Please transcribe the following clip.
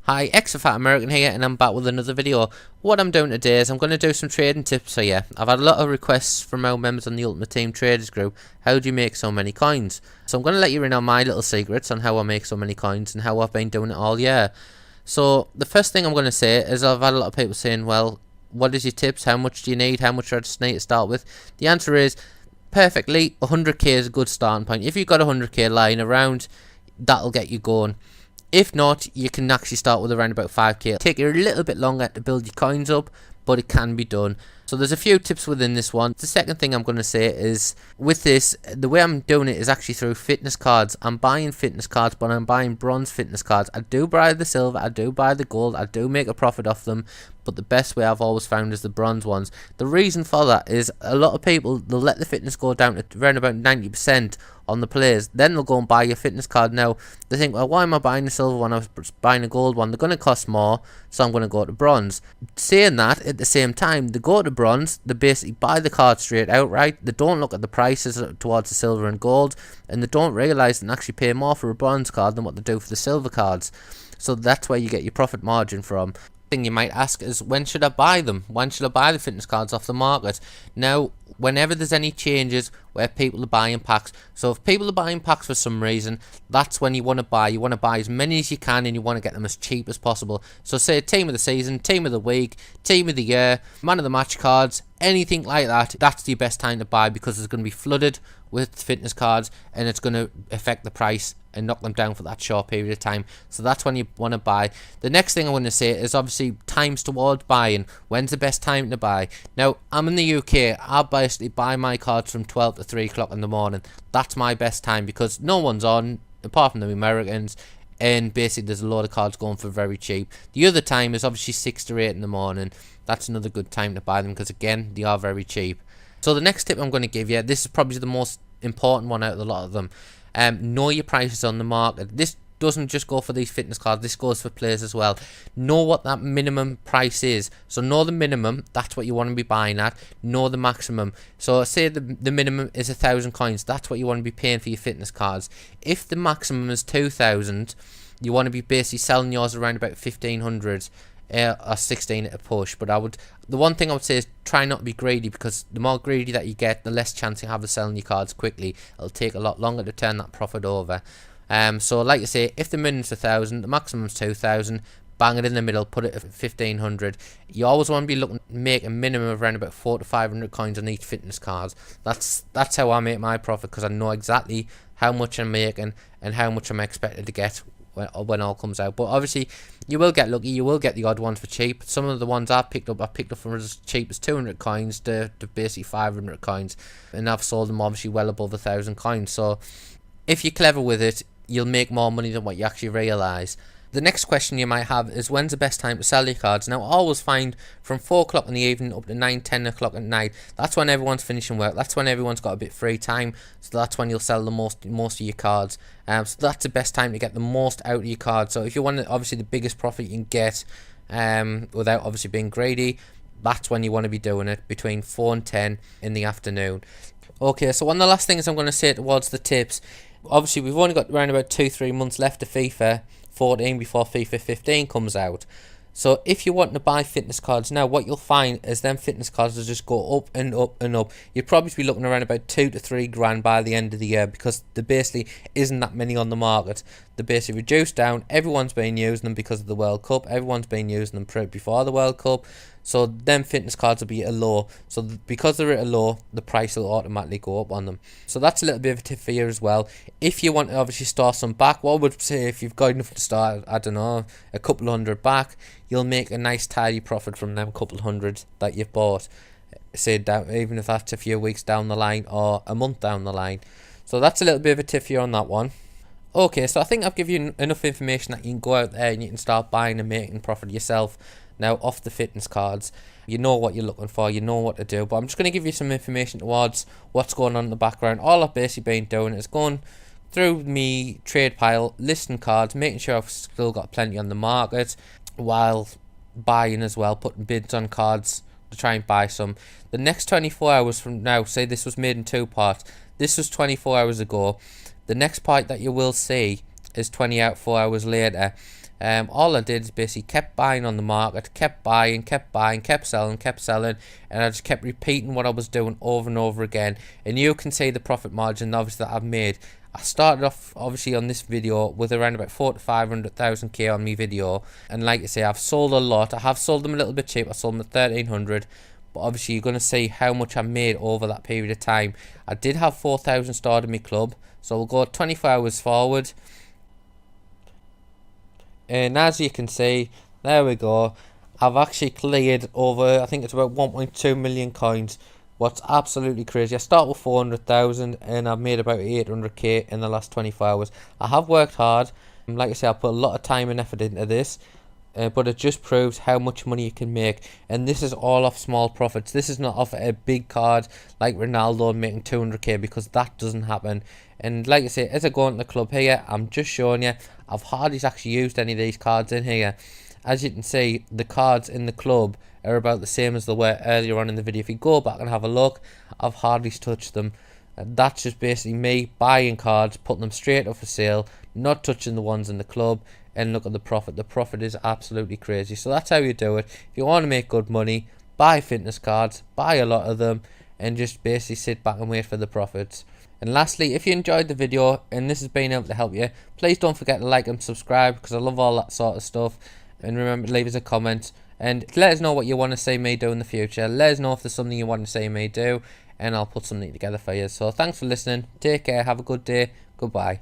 Hi, Exafat American here, and I'm back with another video. What I'm doing today is I'm going to do some trading tips for you. I've had a lot of requests from our members on the Ultimate Team Traders group. How do you make so many coins? So I'm going to let you in on my little secrets on how I make so many coins and how I've been doing it all year. So the first thing I'm going to say is I've had a lot of people saying, well, what is your tips? How much do you need? How much do I just need to start with? The answer is perfectly 100k is a good starting point. If you've got 100k lying around, that'll get you going. If not, you can actually start with around about 5k. It'll take you a little bit longer to build your coins up, but it can be done. So there's a few tips within this one. The second thing I'm going to say is, with this, the way I'm doing it is actually through fitness cards. I'm buying fitness cards, but I'm buying bronze fitness cards. I do buy the silver, I do buy the gold, I do make a profit off them, but the best way I've always found is the bronze ones. The reason for that is a lot of people, they'll let the fitness go down to around about 90% on the players, then they'll go and buy your fitness card. Now they think, well, why am I buying the silver one? I was buying a gold one. They're going to cost more, so I'm going to go to bronze. Saying that, at the same time, they go to bronze, they basically buy the card straight outright. They don't look at the prices towards the silver and gold, and they don't realise they can actually pay more for a bronze card than what they do for the silver cards. So that's where you get your profit margin from. Thing you might ask is, when should I buy them? When should I buy the fitness cards off the market? Now, whenever there's any changes where people are buying packs, so if people are buying packs for some reason, that's when you want to buy. You want to buy as many as you can, and you want to get them as cheap as possible. So say team of the season, team of the week, team of the year, man of the match cards, anything like that, that's the best time to buy, because it's going to be flooded with fitness cards and it's going to affect the price and knock them down for that short period of time. So that's when you want to buy. The next thing I want to say is obviously times towards buying. When's the best time to buy? Now, I'm in the UK. I basically buy my cards from 12 to 3 o'clock in the morning. That's my best time, because no one's on apart from the Americans, and basically there's a lot of cards going for very cheap. The other time is obviously 6 to 8 in the morning. That's another good time to buy them, because again, they are very cheap. So the next tip I'm going to give you, this is probably the most important one out of a lot of them. Know your prices on the market. This doesn't just go for these fitness cards, this goes for players as well. Know what that minimum price is. So know the minimum, that's what you want to be buying at. Know the maximum. So say the minimum is 1,000 coins, that's what you want to be paying for your fitness cards. If the maximum is 2,000, you want to be basically selling yours around about 1,500 or 16 at a push. But the one thing I would say is try not to be greedy, because the more greedy that you get, the less chance you have of selling your cards quickly. It'll take a lot longer to turn that profit over. So like I say, if the minimum's 1,000, the maximum's 2,000, bang it in the middle, put it at 1,500. You always want to be looking to make a minimum of around about 400 to 500 coins on each fitness card. That's how I make my profit, because I know exactly how much I'm making and how much I'm expected to get when all comes out. But obviously you will get lucky, you will get the odd ones for cheap. Some of the ones I've picked up from as cheap as 200 coins to basically 500 coins, and I've sold them obviously well above 1,000 coins. So if you're clever with it, you'll make more money than what you actually realise. The next question you might have is, when's the best time to sell your cards? Now, I always find from 4 o'clock in the evening up to 9, 10 o'clock at night. That's when everyone's finishing work. That's when everyone's got a bit free time. So that's when you'll sell the most of your cards. So that's the best time to get the most out of your cards. So if you want obviously the biggest profit you can get, without obviously being greedy, that's when you want to be doing it, between 4 and 10 in the afternoon. Okay, so one of the last things I'm going to say towards the tips, obviously we've only got around about 2-3 months left of FIFA 14 before FIFA 15 comes out. So if you want to buy fitness cards now, what you'll find is them fitness cards will just go up and up and up. You'd probably be looking around about 2 to 3 grand by the end of the year, because there basically isn't that many on the market. They're basically reduced down. Everyone's been using them because of the World Cup. Everyone's been using them before the World Cup. So them fitness cards will be at a low. So because they're at a low, the price will automatically go up on them. So that's a little bit of a tip for you as well. If you want to obviously store some back, what I would say, if you've got enough to start, I don't know, a couple hundred back, you'll make a nice tidy profit from them couple hundred that you've bought. Say down, even if that's a few weeks down the line or a month down the line. So that's a little bit of a tip for you on that one. Okay, so I think I've given you enough information that you can go out there and you can start buying and making profit yourself now off the fitness cards. You know what you're looking for, you know what to do, but I'm just going to give you some information towards what's going on in the background. All I've basically been doing is going through me trade pile, listing cards, making sure I've still got plenty on the market, while buying as well, putting bids on cards to try and buy some. The next 24 hours from now, say this was made in 2 parts, this was 24 hours ago. The next part that you will see is 24 hours later. All I did is basically kept buying on the market, kept buying, kept selling, and I just kept repeating what I was doing over and over again. And you can see the profit margin obviously that I've made. I started off obviously on this video with around about 400 to 500,000 K on my video, and like I say, I've sold a lot. I have sold them a little bit cheap. I sold them at 1300, but obviously you're going to see how much I made over that period of time. I did have 4,000 stored in my club, so we'll go 24 hours forward, and as you can see, there we go. I've actually cleared over, I think it's about 1.2 million coins. What's absolutely crazy, I start with 400,000 and I've made about 800k in the last 24 hours. I have worked hard, and like I say, I put a lot of time and effort into this, but it just proves how much money you can make. And this is all off small profits. This is not off a big card like Ronaldo making 200k, because that doesn't happen. And like I say, as I go into the club here, I'm just showing you, I've hardly actually used any of these cards in here. As you can see, the cards in the club are about the same as they were earlier on in the video. If you go back and have a look, I've hardly touched them. That's just basically me buying cards, putting them straight up for sale, not touching the ones in the club, and look at the profit. The profit is absolutely crazy. So that's how you do it. If you want to make good money, buy fitness cards, buy a lot of them, and just basically sit back and wait for the profits. And lastly, if you enjoyed the video and this has been able to help you, please don't forget to like and subscribe, because I love all that sort of stuff. And remember to leave us a comment and let us know what you want to see me do in the future. Let us know if there's something you want to see me do, and I'll put something together for you. So thanks for listening, take care, have a good day, goodbye.